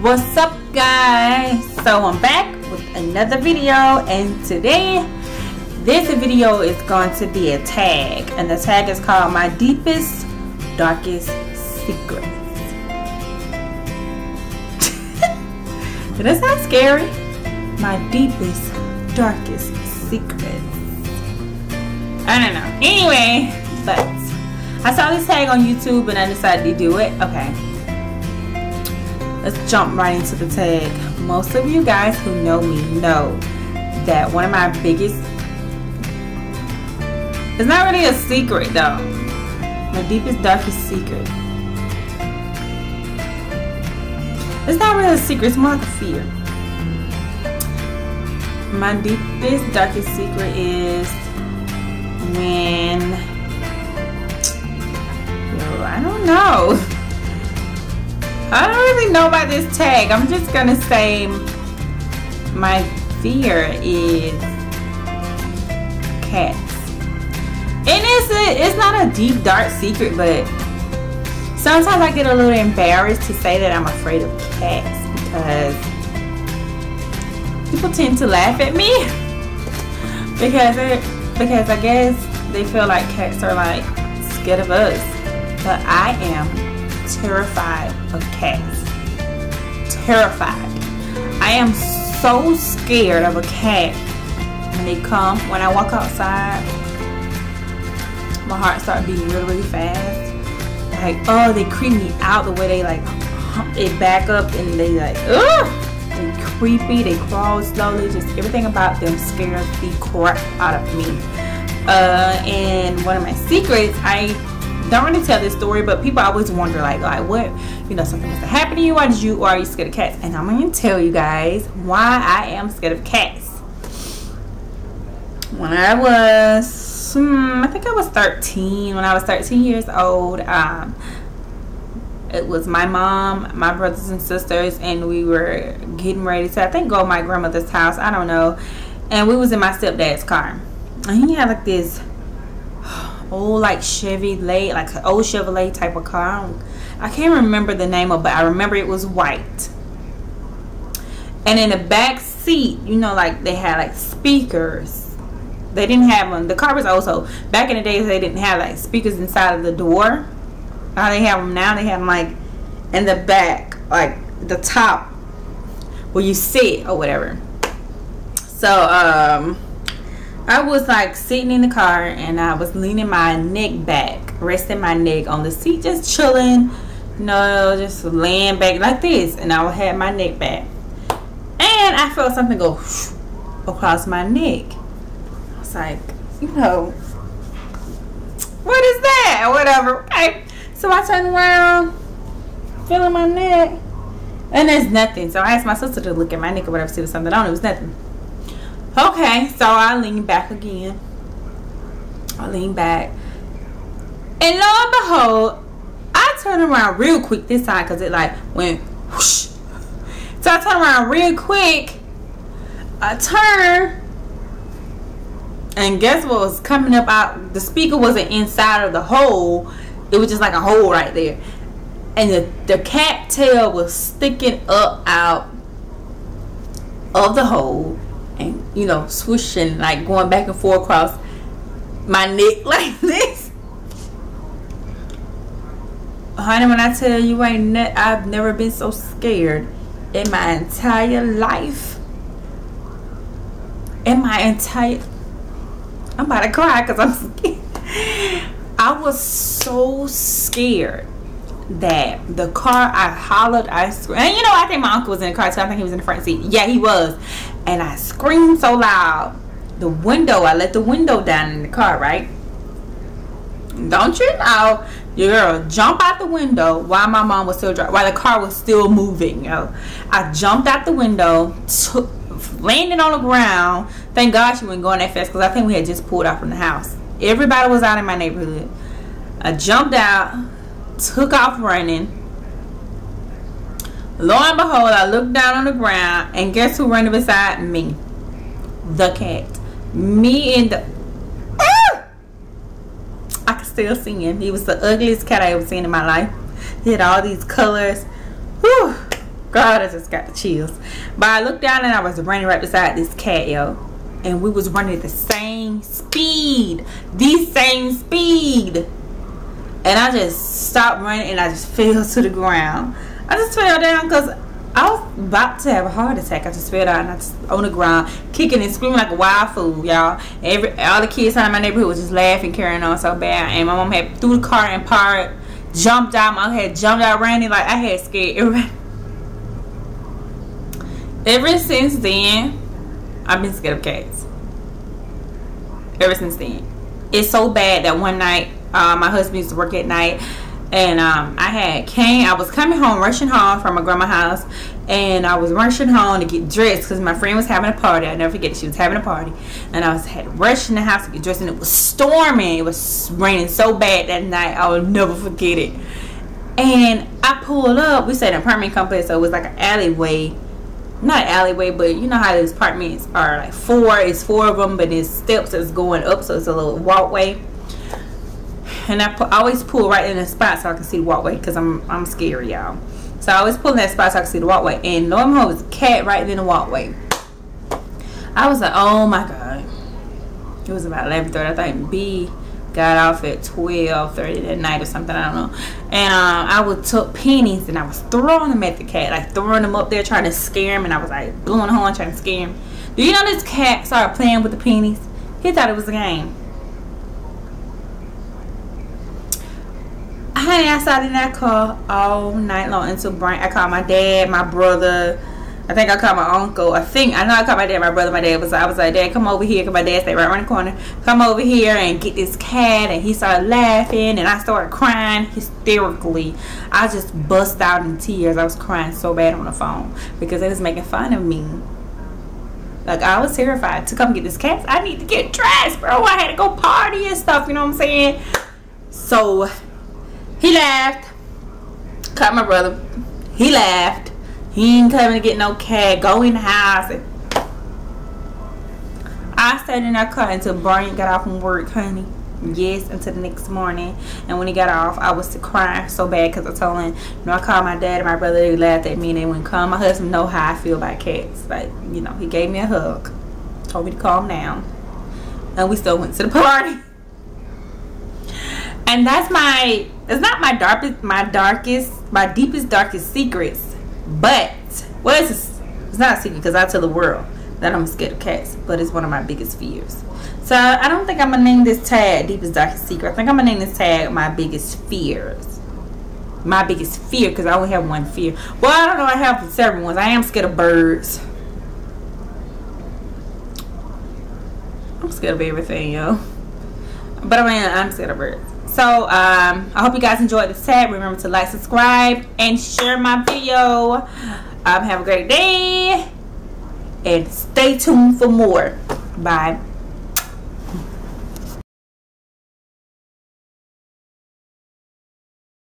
What's up, guys? So I'm back with another video, and today this video is going to be a tag, and the tag is called My Deepest Darkest Secrets. Did that sound scary? My deepest darkest secrets. I don't know. Anyway, but I saw this tag on YouTube and I decided to do it. Okay, let's jump right into the tag. Most of you guys who know me know that one of my biggest, it's not really a secret though, my deepest darkest secret, it's not really a secret, it's more like a fear. My deepest darkest secret is when, I don't know. I don't really know about this tag. I'm just gonna say my fear is cats. And it's not a deep dark secret, but sometimes I get a little embarrassed to say that I'm afraid of cats because people tend to laugh at me because I guess they feel like cats are like scared of us, but I am terrified of cats. Terrified. I am so scared of a cat. When they come, when I walk outside, my heart starts beating really, really fast. Like, oh, they creep me out the way they like they back up and they like, ugh, they creepy, they crawl slowly, just everything about them scares the crap out of me. And one of my secrets, I don't really tell this story, but people always wonder like what, you know, something must have happened to you, or are you scared of cats? And I'm going to tell you guys why I am scared of cats. When I was I think I was 13, when I was 13 years old, it was my mom, my brothers and sisters, and we were getting ready to, I think, go to my grandmother's house, I don't know, and we was in my stepdad's car, and he had like this old like Chevrolet, like an old Chevrolet type of car. I can't remember the name of it, but I remember it was white. And in the back seat, you know, like they had like speakers. They didn't have them. The car was also, back in the days, they didn't have like speakers inside of the door. How they have them now, they have them like in the back, like the top where you sit or whatever. So I was like sitting in the car and I was leaning my neck back, resting my neck on the seat, just chilling, you know, just laying back like this, and I had my neck back, and I felt something go across my neck. I was like, you know, what is that or whatever. Okay, so I turned around, feeling my neck, and there's nothing. So I asked my sister to look at my neck or whatever, see if something on it. It was nothing. Okay, so I leaned back again. I leaned back, and lo and behold, I turned around real quick this time because it like went whoosh. So I turned around real quick. I turned, and guess what was coming up out? The speaker wasn't inside of the hole. It was just like a hole right there, and the cat tail was sticking up out of the hole. And, you know, swooshing, like going back and forth across my neck like this. Honey, when I tell you, I've never been so scared in my entire life. I'm about to cry because I'm scared. I was so scared that the car, I hollered, I screamed. And you know, I think my uncle was in the car too. I think he was in the front seat. Yeah, he was. And I screamed so loud. The window, I let the window down in the car, right? Don't you know, your girl jump out the window while my mom was still driving, while the car was still moving. You know, I jumped out the window, landed on the ground. Thank God she wasn't going that fast because I think we had just pulled out from the house. Everybody was out in my neighborhood. I jumped out, took off running. Lo and behold, I looked down on the ground, and guess who ran beside me? The cat. Me and the I can still see him. He was the ugliest cat I ever seen in my life. He had all these colors. Whew. God, I just got the chills. But I looked down and I was running right beside this cat, yo. And we was running at the same speed. The same speed. And I just stopped running and I just fell to the ground. I just fell down because I was about to have a heart attack. I just fell down and I just on the ground, kicking and screaming like a wild fool, y'all. All the kids in my neighborhood was just laughing, carrying on so bad. And my mom had threw the car and parked, jumped out. My mom had jumped out, running like I had scared everybody. Ever since then, I've been scared of cats. Ever since then. It's so bad that one night, my husband used to work at night, and I was coming home, rushing home from my grandma's house, and I was rushing home to get dressed because my friend was having a party. I'll never forget it. She was having a party, and had to rush in the house to get dressed, and it was storming. It was raining so bad that night. I will never forget it. And I pulled up. We stayed in an apartment complex, so it was like an alleyway. Not an alleyway, but you know how those apartments are, like it's four of them, but there's steps that's going up, so it's a little walkway. And I always pull right in the spot so I can see the walkway, because I'm scary, y'all. So I always pull in that spot so I can see the walkway, and lo and behold, was a cat right in the walkway. I was like, oh my god. It was about 11:30. I think B got off at 12:30 that night or something, I don't know. And I took pennies and I was throwing them at the cat, like throwing them up there trying to scare him, and I was like blowing the horn trying to scare him. Do you know this cat started playing with the pennies? He thought it was a game. Honey, I sat in that car all night long until Brian. I called my dad, my brother. I think I called my uncle. I know I called my dad, my brother, my dad. I was like, Dad, come over here, because my dad stayed right around the corner. Come over here and get this cat. And he started laughing, and I started crying hysterically. I just bust out in tears. I was crying so bad on the phone because they was making fun of me. Like, I was terrified to come get this cat. I need to get dressed, bro. I had to go party and stuff, you know what I'm saying? So he laughed. Called my brother. He laughed. He ain't coming to get no cat. Go in the house. I stayed in that car until Brian got off from work, honey. Yes, until the next morning. And when he got off, I was crying so bad because I told him, you know, I called my dad and my brother. They laughed at me and they wouldn't come. My husband know how I feel about cats. Like, you know, he gave me a hug. Told me to calm down. And we still went to the party. And that's it's not my deepest, darkest secrets. But, well, it's not a secret because I tell the world that I'm scared of cats. But it's one of my biggest fears. So, I don't think I'm going to name this tag deepest, darkest secret. I think I'm going to name this tag my biggest fears. My biggest fear, because I only have one fear. Well, I don't know, I have several ones. I am scared of birds. I'm scared of everything, yo. But I'm scared of birds. So, I hope you guys enjoyed this tag. Remember to like, subscribe, and share my video. Have a great day. And stay tuned for more. Bye.